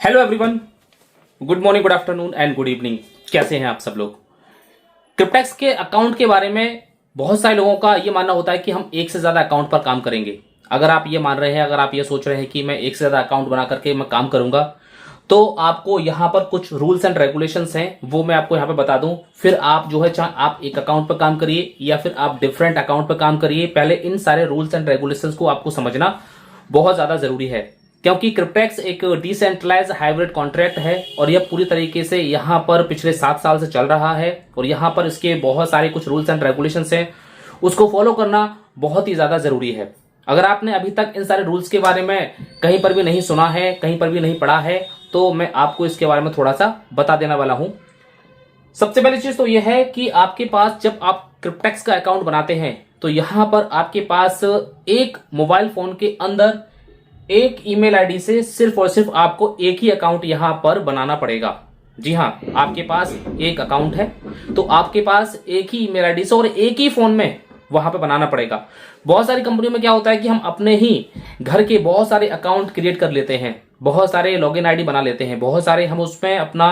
Hello everyone, good morning, good afternoon and good evening. कैसे हैं आप सब लोग। क्रिप्टेक्स के अकाउंट के बारे में बहुत सारे लोगों का ये मानना होता है कि हम एक से ज्यादा अकाउंट पर काम करेंगे। अगर आप ये मान रहे हैं, अगर आप ये सोच रहे हैं कि मैं एक से ज्यादा अकाउंट बना करके मैं काम करूंगा, तो आपको यहाँ पर कुछ रूल्स एंड रेगुलेशंस हैं, वो मैं आपको यहाँ पे बता दूं। फिर आप जो है, चाहे आप एक अकाउंट पर काम करिए या फिर आप डिफरेंट अकाउंट पर काम करिए, पहले इन सारे रूल्स एंड रेगुलेशंस को आपको समझना बहुत ज्यादा जरूरी है। क्योंकि क्रिप्टेक्स एक डिसेंट्रलाइज हाइब्रिड कॉन्ट्रैक्ट है और यह पूरी तरीके से यहाँ पर पिछले 7 साल से चल रहा है और यहाँ पर इसके बहुत सारे कुछ रूल्स एंड रेगुलेशंस हैं, उसको फॉलो करना बहुत ही ज्यादा जरूरी है। अगर आपने अभी तक इन सारे रूल्स के बारे में कहीं पर भी नहीं सुना है, कहीं पर भी नहीं पढ़ा है, तो मैं आपको इसके बारे में थोड़ा सा बता देने वाला हूं। सबसे पहली चीज तो यह है कि आपके पास जब आप क्रिप्टेक्स का अकाउंट बनाते हैं तो यहां पर आपके पास एक मोबाइल फोन के अंदर एक ईमेल आईडी से सिर्फ और सिर्फ आपको एक ही अकाउंट यहां पर बनाना पड़ेगा। जी हां, आपके पास एक अकाउंट है तो आपके पास एक ही ईमेल आईडी से और एक ही फोन में वहां पे बनाना पड़ेगा। बहुत सारी कंपनियों में क्या होता है कि हम अपने ही घर के बहुत सारे अकाउंट क्रिएट कर लेते हैं, बहुत सारे लॉगिन आईडी बना लेते हैं, बहुत सारे हम उसमें अपना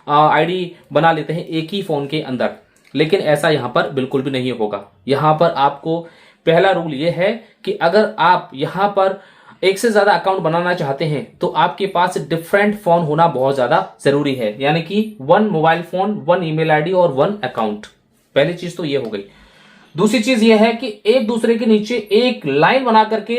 आईडी बना लेते हैं एक ही फोन के अंदर। लेकिन ऐसा यहां पर बिल्कुल भी नहीं होगा। यहां पर आपको पहला रूल यह है कि अगर आप यहां पर एक से ज्यादा अकाउंट बनाना चाहते हैं तो आपके पास डिफरेंट फोन होना बहुत ज्यादा जरूरी है, यानी कि 1 मोबाइल फोन, 1 ईमेल आईडी और 1 अकाउंट। पहली चीज तो ये हो गई। दूसरी चीज ये है कि एक दूसरे के नीचे एक लाइन बना करके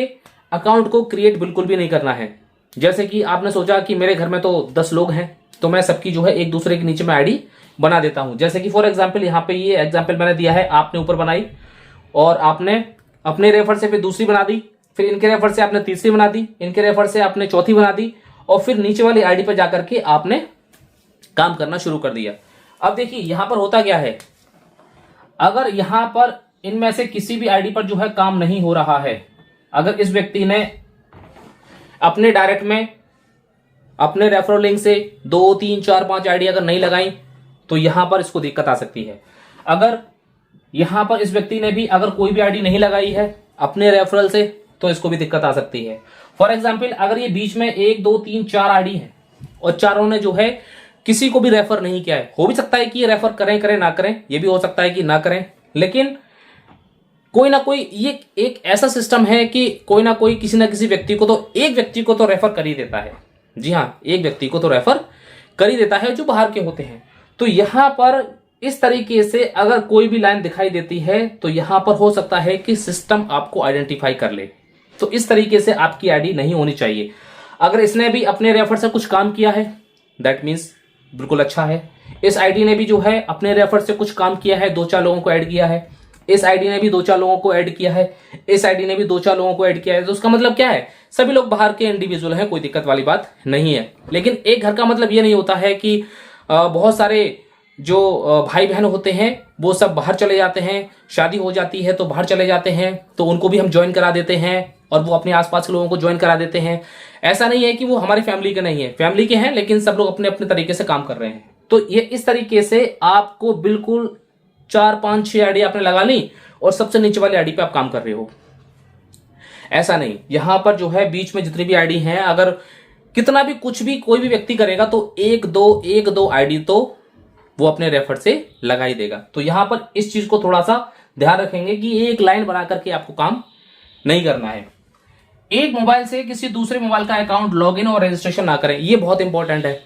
अकाउंट को क्रिएट बिल्कुल भी नहीं करना है। जैसे कि आपने सोचा कि मेरे घर में तो 10 लोग हैं तो मैं सबकी जो है एक दूसरे के नीचे मैं आईडी बना देता हूं। जैसे कि फॉर एग्जाम्पल यहाँ पे ये एग्जाम्पल मैंने दिया है, आपने ऊपर बनाई और आपने अपने रेफर से फिर दूसरी बना दी, फिर इनके रेफर से आपने तीसरी बना दी, इनके रेफर से आपने चौथी बना दी और फिर नीचे वाली आईडी पर जाकर के आपने काम करना शुरू कर दिया। अब देखिए यहां पर होता क्या है, अगर यहां पर इनमें से किसी भी आईडी पर जो है काम नहीं हो रहा है, अगर इस व्यक्ति ने अपने डायरेक्ट में अपने रेफरल लिंक से 2, 3, 4, 5 आईडी अगर नहीं लगाई तो यहां पर इसको दिक्कत आ सकती है। अगर यहां पर इस व्यक्ति ने भी अगर कोई भी आईडी नहीं लगाई है अपने रेफरल से तो इसको भी दिक्कत आ सकती है। फॉर एग्जाम्पल अगर ये बीच में 1, 2, 3, 4 आईडी है और चारों ने जो है किसी को भी रेफर नहीं किया है, हो भी सकता है कि ये रेफर करें ना करें, ये भी हो सकता है कि ना करें, लेकिन कोई ना कोई ये एक ऐसा सिस्टम है कि कोई ना कोई किसी ना किसी व्यक्ति को तो एक व्यक्ति को तो रेफर कर ही देता है। जी हाँ, एक व्यक्ति को तो रेफर कर ही देता है जो बाहर के होते हैं। तो यहां पर इस तरीके से अगर कोई भी लाइन दिखाई देती है तो यहां पर हो सकता है कि सिस्टम आपको आइडेंटिफाई कर ले। तो इस तरीके से आपकी आईडी नहीं होनी चाहिए। अगर इसने भी अपने रेफर से कुछ काम किया है दैट मीन्स बिल्कुल अच्छा है। इस आईडी ने भी जो है अपने रेफर से कुछ काम किया है, 2-4 लोगों को ऐड किया है, इस आईडी ने भी 2-4 लोगों को ऐड किया है, इस आईडी ने भी 2-4 लोगों को ऐड किया है, तो उसका मतलब क्या है, सभी लोग बाहर के इंडिविजुअल हैं, कोई दिक्कत वाली बात नहीं है। लेकिन एक घर का मतलब ये नहीं होता है कि बहुत सारे जो भाई बहन होते हैं वो सब बाहर चले जाते हैं, शादी हो जाती है तो बाहर चले जाते हैं, तो उनको भी हम ज्वाइन करा देते हैं और वो अपने आसपास के लोगों को ज्वाइन करा देते हैं। ऐसा नहीं है कि वो हमारी फैमिली के नहीं है, फैमिली के हैं लेकिन सब लोग अपने अपने तरीके से काम कर रहे हैं। तो ये इस तरीके से आपको बिल्कुल 4, 5, 6 आईडी आपने लगा ली और सबसे नीचे वाली आईडी पे आप काम कर रहे हो, ऐसा नहीं। यहां पर जो है बीच में जितनी भी आईडी हैं, अगर कितना भी कुछ भी कोई भी व्यक्ति करेगा तो एक दो आईडी तो वो अपने रेफर से लगा ही देगा। तो यहां पर इस चीज को थोड़ा सा ध्यान रखेंगे कि एक लाइन बना करके आपको काम नहीं करना है। एक मोबाइल से किसी दूसरे मोबाइल का अकाउंट लॉगिन और रजिस्ट्रेशन ना करें, ये बहुत इंपॉर्टेंट है।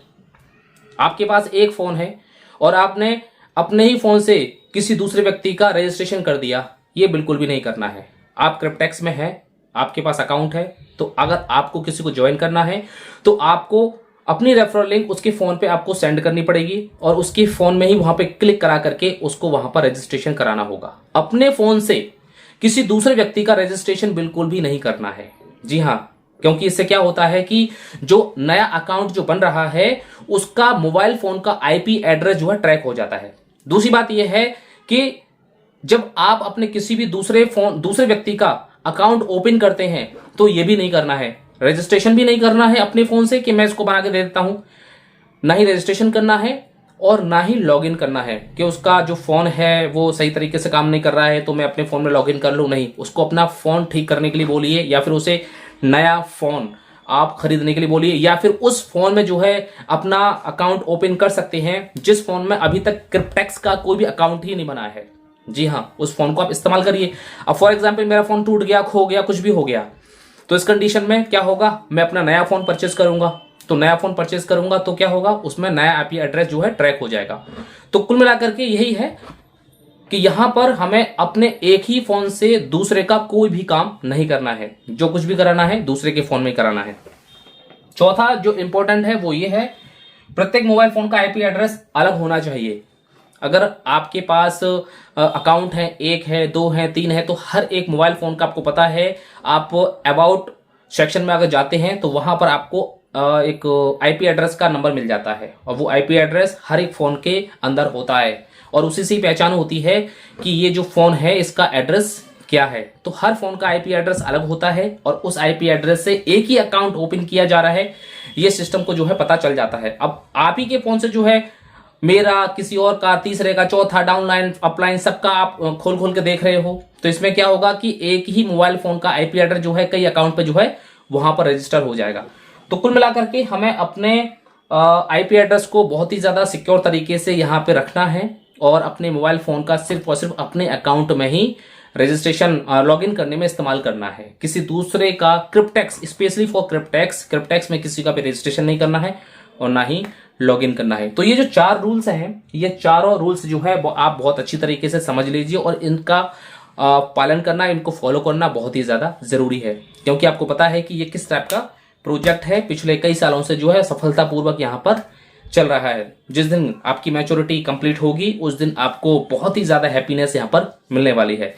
आपके पास एक फोन है और आपने अपने ही फोन से किसी दूसरे व्यक्ति का रजिस्ट्रेशन कर दिया, ये बिल्कुल भी नहीं करना है। आप क्रिप्टेक्स में है, आपके पास अकाउंट है, तो अगर आपको किसी को ज्वाइन करना है तो आपको अपनी रेफरल लिंक उसके फोन पे आपको सेंड करनी पड़ेगी और उसके फोन में ही वहां पे क्लिक करा करके उसको वहां पर रजिस्ट्रेशन कराना होगा। अपने फोन से किसी दूसरे व्यक्ति का रजिस्ट्रेशन बिल्कुल भी नहीं करना है। जी हाँ, क्योंकि इससे क्या होता है कि जो नया अकाउंट जो बन रहा है उसका मोबाइल फोन का आईपी एड्रेस जो है ट्रैक हो जाता है। दूसरी बात यह है कि जब आप अपने किसी भी दूसरे व्यक्ति का अकाउंट ओपन करते हैं तो यह भी नहीं करना है, रजिस्ट्रेशन भी नहीं करना है अपने फोन से कि मैं इसको बना के दे देता हूं, ना ही रजिस्ट्रेशन करना है और ना ही लॉगिन करना है कि उसका जो फोन है वो सही तरीके से काम नहीं कर रहा है तो मैं अपने फोन में लॉगिन कर लूं। नहीं, उसको अपना फोन ठीक करने के लिए बोलिए या फिर उसे नया फोन आप खरीदने के लिए बोलिए, या फिर उस फोन में जो है अपना अकाउंट ओपन कर सकते हैं जिस फोन में अभी तक क्रिप्टेक्स का कोई भी अकाउंट ही नहीं बना है। जी हाँ, उस फोन को आप इस्तेमाल करिए। अब फॉर एग्जाम्पल मेरा फोन टूट गया, खो गया, कुछ भी हो गया, तो इस कंडीशन में क्या होगा, मैं अपना नया फोन परचेस करूंगा। तो नया फोन परचेस करूंगा तो क्या होगा, उसमें नया आईपी एड्रेस जो है ट्रैक हो जाएगा। तो कुल मिलाकर के यही है कि यहां पर हमें अपने एक ही फोन से दूसरे का कोई भी काम नहीं करना है, जो कुछ भी कराना है दूसरे के फोन में कराना है। चौथा जो इंपॉर्टेंट है वो ये है, प्रत्येक मोबाइल फोन का आईपी एड्रेस अलग होना चाहिए। अगर आपके पास अकाउंट है, एक है, दो है, तीन है, तो हर एक मोबाइल फोन का आपको पता है, आप अबाउट सेक्शन में अगर जाते हैं तो वहां पर आपको एक आईपी एड्रेस का नंबर मिल जाता है, और वो आईपी एड्रेस हर एक फोन के अंदर होता है, और उसी से पहचान होती है कि ये जो फोन है इसका एड्रेस क्या है। तो हर फोन का आईपी एड्रेस अलग होता है, और उस आईपी एड्रेस से एक ही अकाउंट ओपन किया जा रहा है, ये सिस्टम को जो है पता चल जाता है। अब आप ही के फोन से जो है मेरा, किसी और का, तीसरे का, चौथा, डाउनलाइन, अपलाइन, सबका आप खोल खोल के देख रहे हो, तो इसमें क्या होगा कि एक ही मोबाइल फोन का आईपी एड्रेस जो है कई अकाउंट पे जो है वहां पर रजिस्टर हो जाएगा। तो कुल मिलाकर के हमें अपने आईपी एड्रेस को बहुत ही ज्यादा सिक्योर तरीके से यहाँ पे रखना है, और अपने मोबाइल फोन का सिर्फ और सिर्फ अपने अकाउंट में ही रजिस्ट्रेशन लॉगिन करने में इस्तेमाल करना है। किसी दूसरे का क्रिप्टेक्स, स्पेशली फॉर क्रिप्टेक्स में किसी का भी रजिस्ट्रेशन नहीं करना है और ना ही लॉगिन करना है। तो ये जो 4 रूल्स हैं, ये चारों रूल्स जो है आप बहुत अच्छी तरीके से समझ लीजिए, और इनका पालन करना, इनको फॉलो करना बहुत ही ज्यादा जरूरी है, क्योंकि आपको पता है कि ये किस टाइप का प्रोजेक्ट है, पिछले कई सालों से जो है सफलतापूर्वक यहाँ पर चल रहा है। जिस दिन आपकी मैच्योरिटी कंप्लीट होगी उस दिन आपको बहुत ही ज्यादा हैप्पीनेस यहाँ पर मिलने वाली है।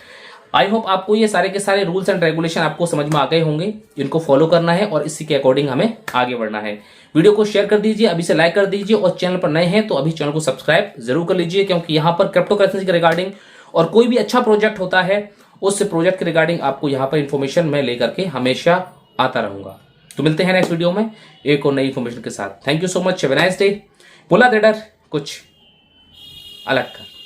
आई होप आपको ये सारे के सारे रूल्स एंड रेगुलेशन आपको समझ में आ गए होंगे, इनको फॉलो करना है और इसी के अकॉर्डिंग हमें आगे बढ़ना है। वीडियो को शेयर कर दीजिए, अभी से लाइक कर दीजिए, और चैनल पर नए हैं तो अभी चैनल को सब्सक्राइब जरूर कर लीजिए, क्योंकि यहाँ पर क्रिप्टो करेंसी के रिगार्डिंग और कोई भी अच्छा प्रोजेक्ट होता है उस प्रोजेक्ट के रिगार्डिंग आपको यहाँ पर इन्फॉर्मेशन मैं लेकर के हमेशा आता रहूंगा। तो मिलते हैं नेक्स्ट वीडियो में एक और नई इन्फॉर्मेशन के साथ। Thank you so much, have a nice day. बोला दे डर कुछ अलग कर।